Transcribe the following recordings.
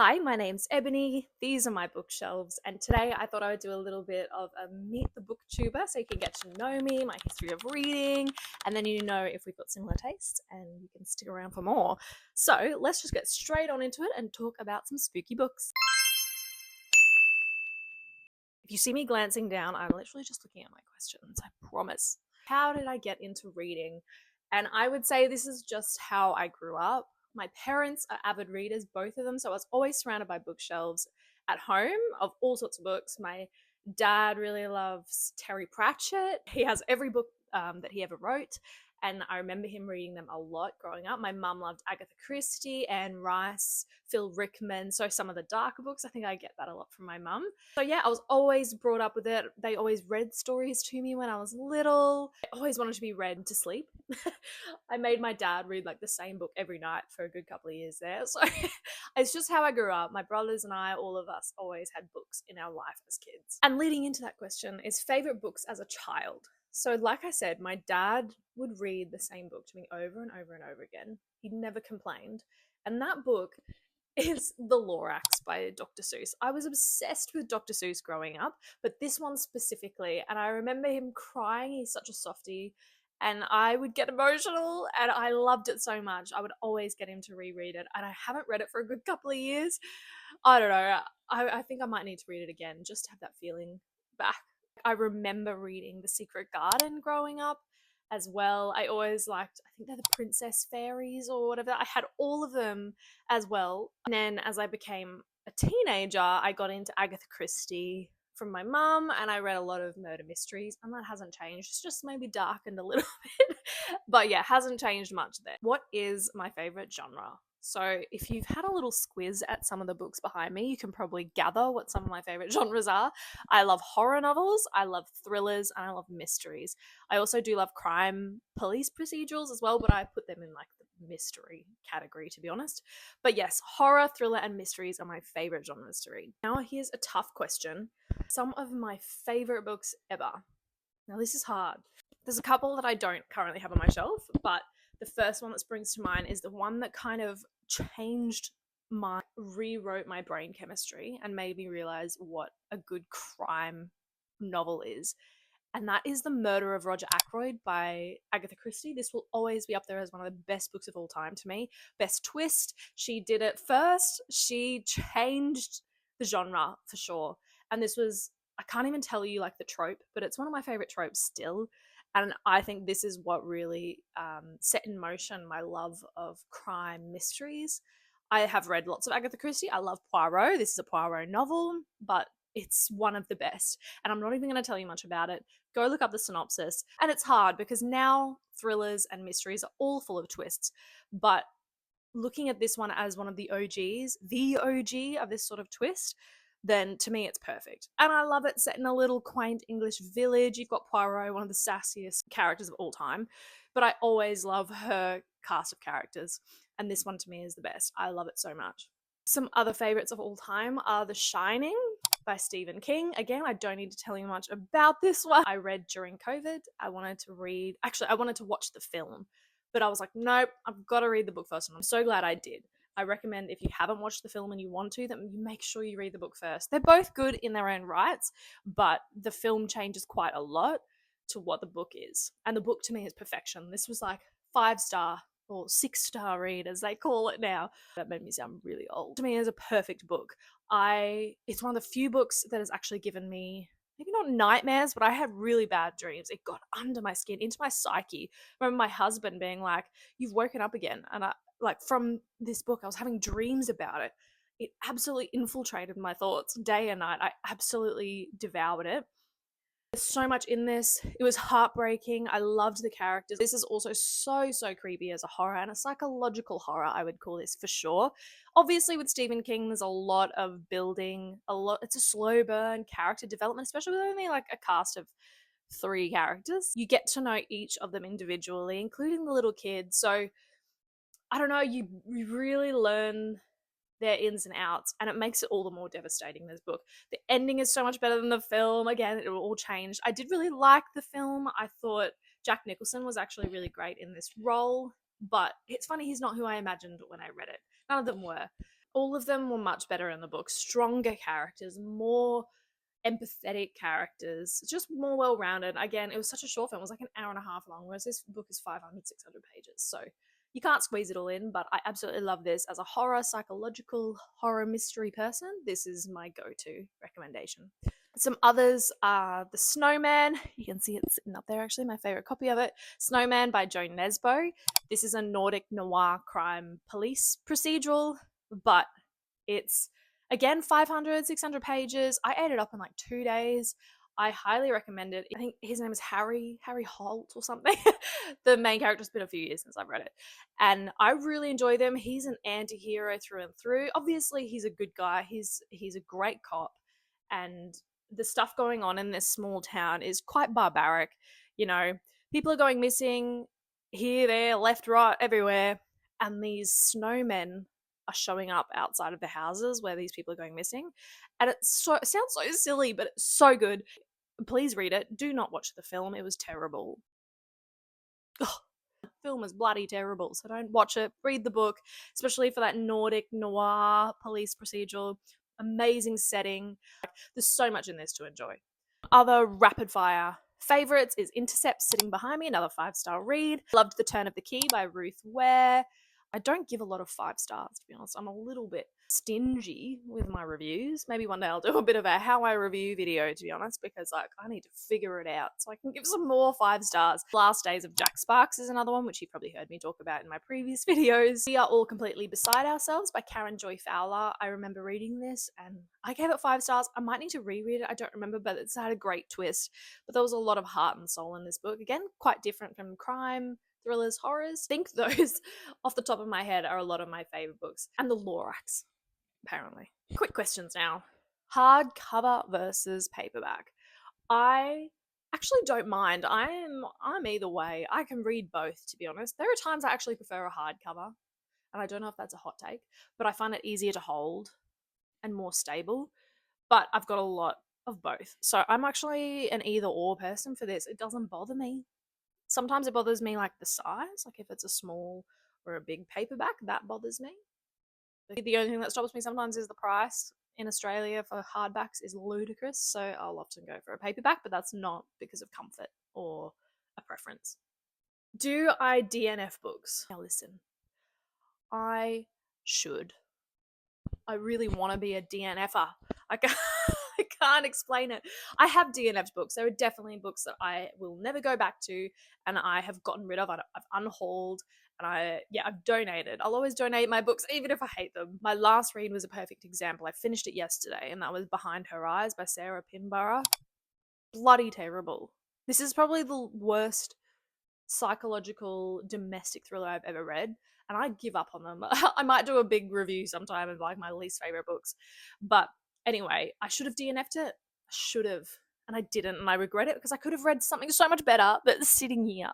Hi, my name's Ebony. These are my bookshelves, and today I thought I would do a little bit of a meet the booktuber so you can get to know me, my history of reading, and then you know if we've got similar tastes and you can stick around for more. So let's just get straight on into it and talk about some spooky books. If you see me glancing down, I'm literally just looking at my questions, I promise. How did I get into reading? And I would say this is just how I grew up. My parents are avid readers, both of them, so I was always surrounded by bookshelves at home of all sorts of books. My dad really loves Terry Pratchett. He has every book that he ever wrote, and I remember him reading them a lot growing up. My mum loved Agatha Christie, Anne Rice, Phil Rickman, so some of the darker books. I think I get that a lot from my mum. So yeah, I was always brought up with it. They always read stories to me when I was little. I always wanted to be read to sleep. I made my dad read like the same book every night for a good couple of years there. So it's just how I grew up. My brothers and I, all of us, always had books in our life as kids. And leading into that question is favorite books as a child. So, like I said, my dad would read the same book to me over and over and over again. He never complained. And that book is The Lorax by Dr. Seuss. I was obsessed with Dr. Seuss growing up, but this one specifically, and I remember him crying. He's such a softie, and I would get emotional, and I loved it so much. I would always get him to reread it, and I haven't read it for a good couple of years. I don't know. I think I might need to read it again just to have that feeling back. I remember reading The Secret Garden growing up as well. I always liked, I think they're the Princess Fairies or whatever. I had all of them as well. And then as I became a teenager, I got into Agatha Christie from my mum, and I read a lot of murder mysteries, and that hasn't changed. It's just maybe darkened a little bit. But yeah, hasn't changed much there. What is my favorite genre? So if you've had a little squiz at some of the books behind me, you can probably gather what some of my favorite genres are. I love horror novels, I love thrillers, and I love mysteries. I also do love crime police procedurals as well, but I put them in like the mystery category, to be honest. But yes, horror, thriller, and mysteries are my favorite genres to read. Now here's a tough question. Some of my favorite books ever. Now this is hard. There's a couple that I don't currently have on my shelf, but the first one that springs to mind is the one that kind of rewrote my brain chemistry and made me realize what a good crime novel is. And that is The Murder of Roger Ackroyd by Agatha Christie. This will always be up there as one of the best books of all time to me. Best twist. She did it first. She changed the genre for sure. And this was, I can't even tell you like the trope, but it's one of my favorite tropes still. And I think this is what really set in motion my love of crime mysteries. I have read lots of Agatha Christie. I love Poirot. This is a Poirot novel, but it's one of the best. And I'm not even going to tell you much about it. Go look up the synopsis. And it's hard because now thrillers and mysteries are all full of twists. But looking at this one as one of the OG of this sort of twist, then to me it's perfect. And I love it set in a little quaint English village. You've got Poirot, one of the sassiest characters of all time, but I always love her cast of characters, and this one to me is the best. I love it so much. Some other favorites of all time are The Shining by Stephen King. Again, I don't need to tell you much about this one. I read during COVID. I wanted to watch the film, but I was like, nope, I've got to read the book first, and I'm so glad I did. I recommend if you haven't watched the film and you want to, that you make sure you read the book first. They're both good in their own rights, but the film changes quite a lot to what the book is. And the book to me is perfection. This was like 5-star or 6-star read, as they call it now. That made me sound really old. To me, it's a perfect book. It's one of the few books that has actually given me, maybe not nightmares, but I had really bad dreams. It got under my skin, into my psyche. I remember my husband being like, "You've woken up again." And from this book, I was having dreams about it. It absolutely infiltrated my thoughts day and night. I absolutely devoured it. There's so much in this. It was heartbreaking. I loved the characters. This is also so creepy as a horror, and a psychological horror, I would call this for sure. Obviously, with Stephen King, there's a lot of building, it's a slow burn character development, especially with only like a cast of 3 characters. You get to know each of them individually, including the little kids. So I don't know, you really learn their ins and outs, and it makes it all the more devastating, this book. The ending is so much better than the film. Again, it all changed. I did really like the film. I thought Jack Nicholson was actually really great in this role, but it's funny, he's not who I imagined when I read it. None of them were. All of them were much better in the book. Stronger characters, more empathetic characters, just more well-rounded. Again, it was such a short film. It was like an hour and a half long, whereas this book is 500, 600 pages. So you can't squeeze it all in, but I absolutely love this. As a horror, psychological horror mystery person, this is my go-to recommendation. Some others are The Snowman. You can see it sitting up there, actually, my favorite copy of it. Snowman by Joan Nesbo. This is a Nordic noir crime police procedural, but it's, again, 500, 600 pages. I ate it up in like 2 days. I highly recommend it. I think his name is Harry Holt or something. The main character. It's been a few years since I've read it. And I really enjoy them. He's an anti-hero through and through. Obviously, he's a good guy. He's a great cop. And the stuff going on in this small town is quite barbaric. You know, people are going missing here, there, left, right, everywhere. And these snowmen are showing up outside of the houses where these people are going missing. And it sounds so silly, but it's so good. Please read it. Do not watch the film. It was terrible. Ugh. The film is bloody terrible, so don't watch it. Read the book, especially for that Nordic noir police procedural. Amazing setting. There's so much in this to enjoy. Other rapid fire favorites is Intercept, sitting behind me, another 5-star read. Loved The Turn of the Key by Ruth Ware. I don't give a lot of 5 stars, to be honest. I'm a little bit stingy with my reviews. Maybe one day I'll do a bit of a how I review video, to be honest, because like I need to figure it out so I can give some more 5 stars. Last Days of Jack Sparks is another one, which you've probably heard me talk about in my previous videos. We Are All Completely Beside Ourselves by Karen Joy Fowler. I remember reading this and I gave it 5 stars. I might need to reread it. I don't remember, but it's had a great twist. But there was a lot of heart and soul in this book. Again, quite different from crime, thrillers, horrors. I think those off the top of my head are a lot of my favorite books. And the Lorax, apparently. Quick questions now. Hardcover versus paperback. I actually don't mind. I'm either way. I can read both, to be honest. There are times I actually prefer a hardcover, and I don't know if that's a hot take, but I find it easier to hold and more stable. But I've got a lot of both. So I'm actually an either or person for this. It doesn't bother me. Sometimes it bothers me like the size, like if it's a small or a big paperback, that bothers me. The only thing that stops me sometimes is the price. In Australia for hardbacks is ludicrous, so I'll often go for a paperback, but that's not because of comfort or a preference. Do I DNF books? Now listen, I should. I really want to be a DNFer. I can't explain it. I have DNF'd books. There are definitely books that I will never go back to and I have gotten rid of. I've unhauled and I've donated. I'll always donate my books even if I hate them. My last read was a perfect example. I finished it yesterday and that was Behind Her Eyes by Sarah Pinborough. Bloody terrible. This is probably the worst psychological domestic thriller I've ever read, and I give up on them. I might do a big review sometime of like my least favorite books, but anyway, I should have DNF'd it. I should have, and I didn't, and I regret it because I could have read something so much better that's sitting here.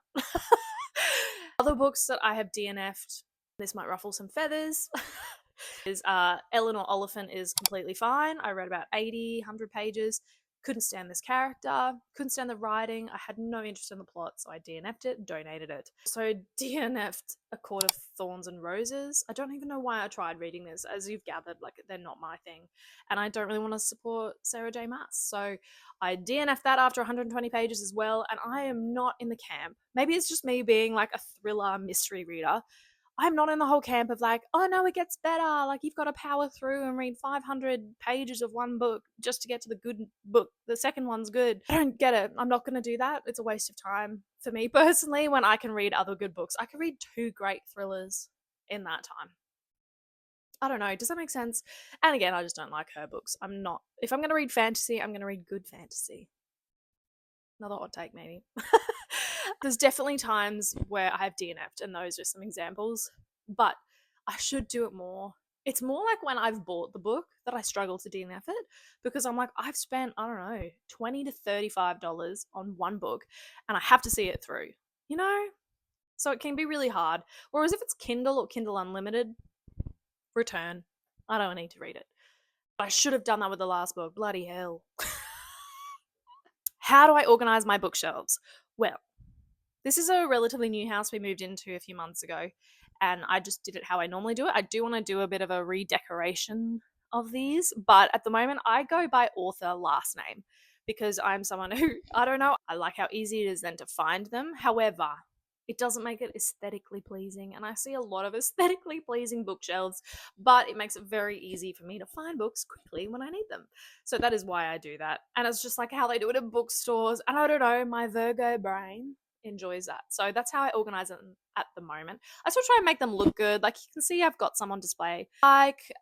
Other books that I have DNF'd, this might ruffle some feathers, is Eleanor Oliphant is Completely Fine. I read about 80, 100 pages. Couldn't stand this character, couldn't stand the writing. I had no interest in the plot, so I DNF'd it, donated it. So DNF'd A Court of Thorns and Roses. I don't even know why I tried reading this. As you've gathered, like, they're not my thing. And I don't really want to support Sarah J. Maas. So I DNF'd that after 120 pages as well, and I am not in the camp. Maybe it's just me being like a thriller mystery reader. I'm not in the whole camp of like, oh no, it gets better. Like you've got to power through and read 500 pages of one book just to get to the good book. The second one's good. I don't get it. I'm not going to do that. It's a waste of time for me personally when I can read other good books. I can read 2 great thrillers in that time. I don't know. Does that make sense? And again, I just don't like her books. If I'm going to read fantasy, I'm going to read good fantasy. Another hot take maybe. There's definitely times where I have DNF'd, and those are some examples, but I should do it more. It's more like when I've bought the book that I struggle to DNF it, because I'm like, I've spent, I don't know, $20 to $35 on one book, and I have to see it through, you know? So it can be really hard. Whereas if it's Kindle or Kindle Unlimited, return. I don't need to read it. But I should have done that with the last book. Bloody hell. How do I organize my bookshelves? Well, this is a relatively new house we moved into a few months ago, and I just did it how I normally do it. I do want to do a bit of a redecoration of these, but at the moment I go by author last name because I'm someone who, I don't know, I like how easy it is then to find them. However, it doesn't make it aesthetically pleasing, and I see a lot of aesthetically pleasing bookshelves, but it makes it very easy for me to find books quickly when I need them. So that is why I do that. And it's just like how they do it in bookstores, and I don't know, my Virgo brain enjoys that. So that's how I organize them at the moment. I still try and make them look good. Like you can see I've got some on display. Like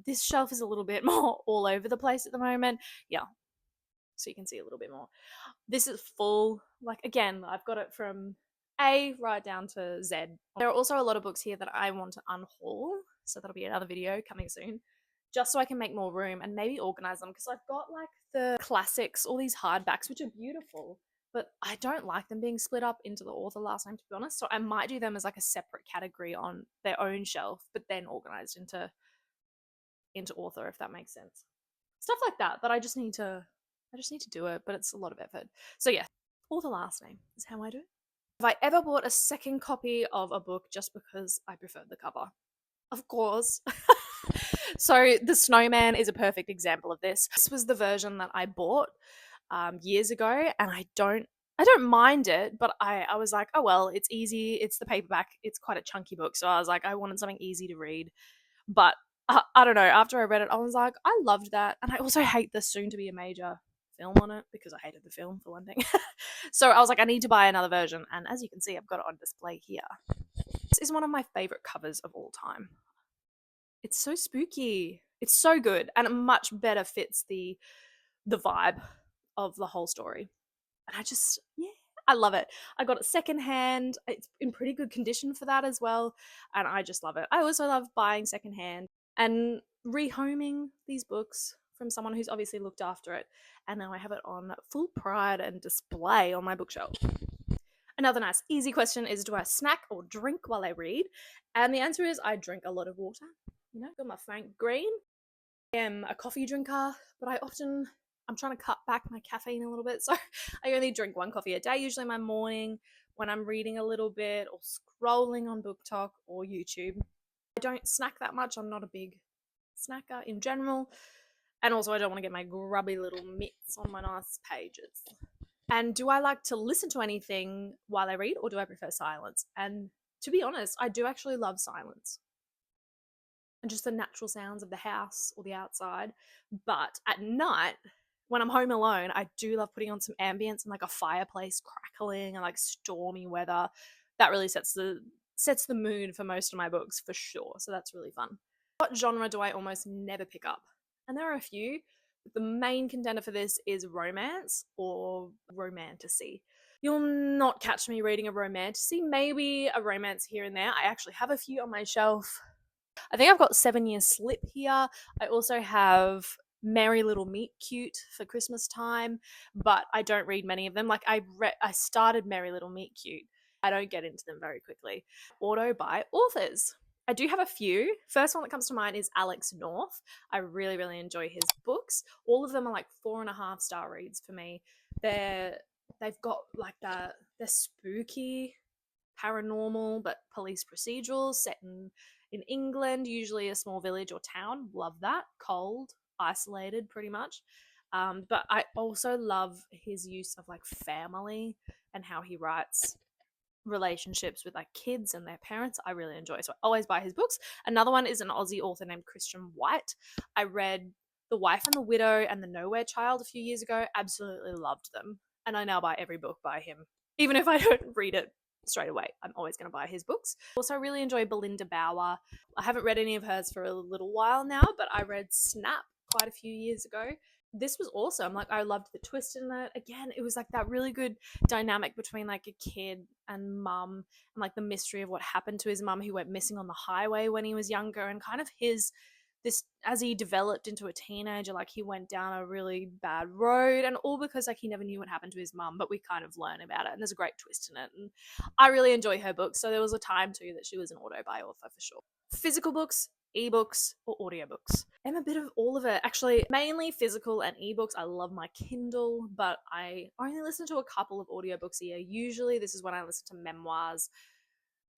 this shelf is a little bit more all over the place at the moment. Yeah. So you can see a little bit more. This is full. Like again, I've got it from A right down to Z. There are also a lot of books here that I want to unhaul. So that'll be another video coming soon. Just so I can make more room and maybe organize them, because I've got like the classics, all these hardbacks, which are beautiful, but I don't like them being split up into the author last name, to be honest. So I might do them as like a separate category on their own shelf, but then organized into author, if that makes sense. Stuff like that. But I just need to do it, but it's a lot of effort. So yeah, author last name is how I do it. Have I ever bought a second copy of a book just because I preferred the cover? Of course. So The Snowman is a perfect example of this. This was the version that I bought years ago, and I don't mind it, but I was like, oh well, it's easy, it's the paperback, it's quite a chunky book, so I was like, I wanted something easy to read. But I don't know, after I read it, I was like, I loved that. And I also hate the soon to be a major film on it, because I hated the film for one thing. So I was like, I need to buy another version, and as you can see, I've got it on display here. This is one of my favorite covers of all time. It's so spooky. It's so good, and it much better fits the vibe of the whole story. And yeah, I love it. I got it secondhand. It's in pretty good condition for that as well, and I just love it. I also love buying secondhand and rehoming these books from someone who's obviously looked after it, and now I have it on full pride and display on my bookshelf. Another nice easy question is, do I snack or drink while I read? And the answer is, I drink a lot of water. You know, got my Frank Green. I am a coffee drinker, but I'm trying to cut back my caffeine a little bit, so I only drink one coffee a day, usually in my morning when I'm reading a little bit or scrolling on BookTok or YouTube. I don't snack that much. I'm not a big snacker in general, and also I don't want to get my grubby little mitts on my nice pages. And do I like to listen to anything while I read, or do I prefer silence? And to be honest, I do actually love silence and just the natural sounds of the house or the outside. But at night, when I'm home alone, I do love putting on some ambience and like a fireplace crackling and like stormy weather. That really sets the mood for most of my books for sure. So that's really fun. What genre do I almost never pick up? And there are a few. The main contender for this is romance or romantasy. You'll not catch me reading a romantasy, maybe a romance here and there. I actually have a few on my shelf. I think I've got 7 Year Slip here. I also have Merry Little Meet Cute for Christmas time, but I don't read many of them. Like I started Merry Little Meet Cute. I don't get into them very quickly. Auto by authors. I do have a few. First one that comes to mind is Alex North. I really, really enjoy his books. All of them are like 4.5-star reads for me. They've got like they're spooky, paranormal, but police procedurals set in England, usually a small village or town. Love that. Cold, isolated pretty much. But I also love his use of like family and how he writes relationships with like kids and their parents. I really enjoy, so I always buy his books. Another one is an Aussie author named Christian White. I read The Wife and the Widow and The Nowhere Child a few years ago. Absolutely loved them, and I now buy every book by him, even if I don't read it straight away. I'm always going to buy his books. Also, I really enjoy Belinda Bauer. I haven't read any of hers for a little while now, but I read Snap quite a few years ago. This was awesome. Like, I loved the twist in it. Again, it was like that really good dynamic between like a kid and mum, and like the mystery of what happened to his mum who went missing on the highway when he was younger, and kind of this as he developed into a teenager, like he went down a really bad road, and all because like he never knew what happened to his mum, but we kind of learn about it, and there's a great twist in it, and I really enjoy her books. So there was a time too that she was an auto-buy author for sure. Physical books, ebooks, or audiobooks. I'm a bit of all of it, actually. Mainly physical and ebooks. I love my Kindle, but I only listen to a couple of audiobooks a year. Usually this is when I listen to memoirs,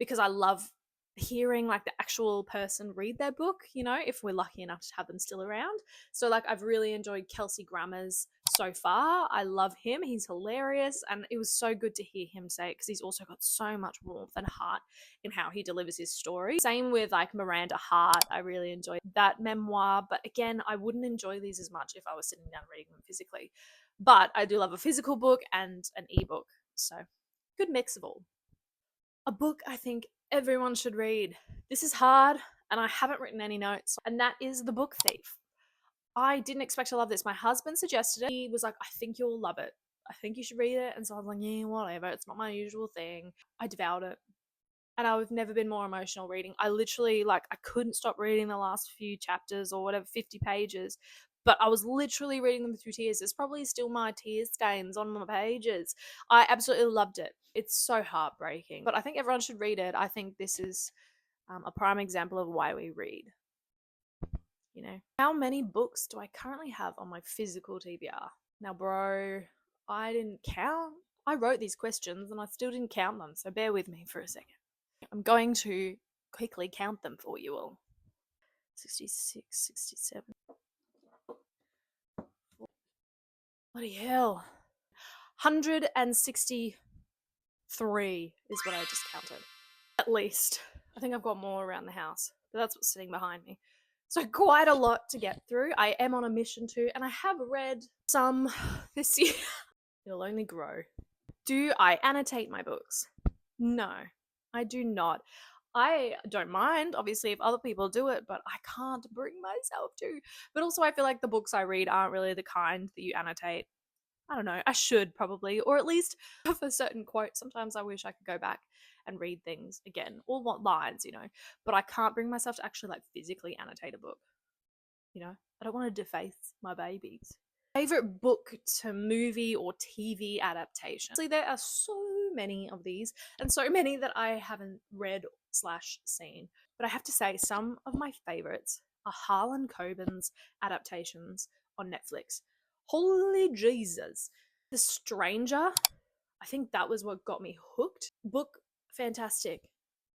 because I love hearing like the actual person read their book, you know, if we're lucky enough to have them still around. So like I've really enjoyed Kelsey Grammer's so far. I love him. He's hilarious, and it was so good to hear him say it because he's also got so much warmth and heart in how he delivers his story. Same with like Miranda Hart. I really enjoyed that memoir, but again, I wouldn't enjoy these as much if I was sitting down reading them physically. But I do love a physical book and an ebook. So good mix of all. A book I think everyone should read. This is hard, and I haven't written any notes, and that is The Book Thief. I didn't expect to love this. My husband suggested it. He was like, I think you'll love it. I think you should read it. And so I was like, yeah, whatever. It's not my usual thing. I devoured it. And I've never been more emotional reading. I literally, like, I couldn't stop reading the last few chapters or whatever, 50 pages. But I was literally reading them through tears. There's probably still my tear stains on my pages. I absolutely loved it. It's so heartbreaking. But I think everyone should read it. I think this is a prime example of why we read. You know, how many books do I currently have on my physical TBR? Now, bro, I didn't count. I wrote these questions and I still didn't count them, so bear with me for a second. I'm going to quickly count them for you all. 66, 67. Bloody hell. 163 is what I just counted. At least. I think I've got more around the house, but that's what's sitting behind me. So quite a lot to get through. I am on a mission to, and I have read some this year. It'll only grow. Do I annotate my books? No, I do not. I don't mind, obviously, if other people do it, but I can't bring myself to. But also, I feel like the books I read aren't really the kind that you annotate. I don't know, I should probably, or at least for certain quotes. Sometimes I wish I could go back and read things again, or what lines, you know, but I can't bring myself to actually like physically annotate a book. You know, I don't want to deface my babies. Favorite book to movie or TV adaptation? See, there are so many of these, and so many that I haven't read / seen. But I have to say, some of my favorites are Harlan Coben's adaptations on Netflix. Holy Jesus. The Stranger, I think that was what got me hooked. Book, fantastic.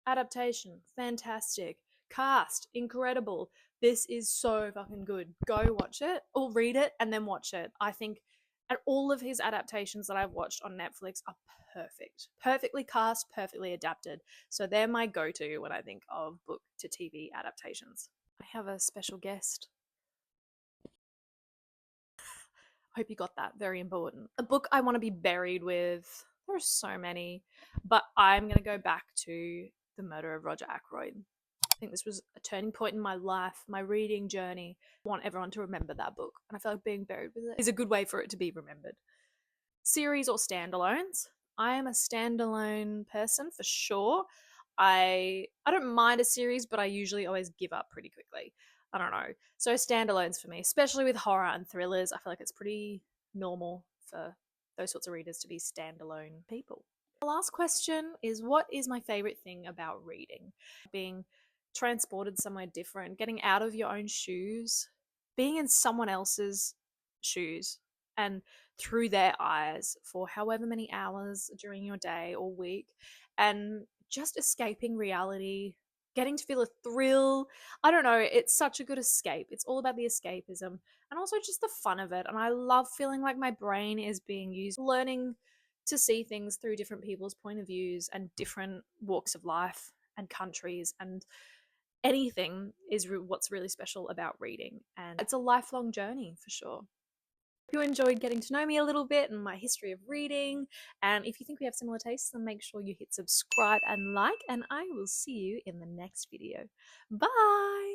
Adaptation, fantastic. Cast, incredible. This is so fucking good. Go watch it, or read it, and then watch it. I think, and all of his adaptations that I've watched on Netflix are perfect. Perfectly cast, perfectly adapted. So they're my go-to when I think of book to TV adaptations. I have a special guest. Hope you got that. Very important. A book I want to be buried with. There are so many, but I'm going to go back to The Murder of Roger Ackroyd. I think this was a turning point in my life, my reading journey. I want everyone to remember that book, and I feel like being buried with it is a good way for it to be remembered. Series or standalones? I am a standalone person for sure. I don't mind a series, but I usually always give up pretty quickly. I don't know. So standalones for me, especially with horror and thrillers, I feel like it's pretty normal for those sorts of readers to be standalone people. The last question is, what is my favorite thing about reading? Being transported somewhere different, getting out of your own shoes, being in someone else's shoes and through their eyes for however many hours during your day or week, and just escaping reality, getting to feel a thrill. I don't know, it's such a good escape. It's all about the escapism and also just the fun of it. And I love feeling like my brain is being used, learning to see things through different people's point of views and different walks of life and countries, and anything is what's really special about reading. And it's a lifelong journey for sure. If you enjoyed getting to know me a little bit and my history of reading, and if you think we have similar tastes, then make sure you hit subscribe and like, and I will see you in the next video. Bye!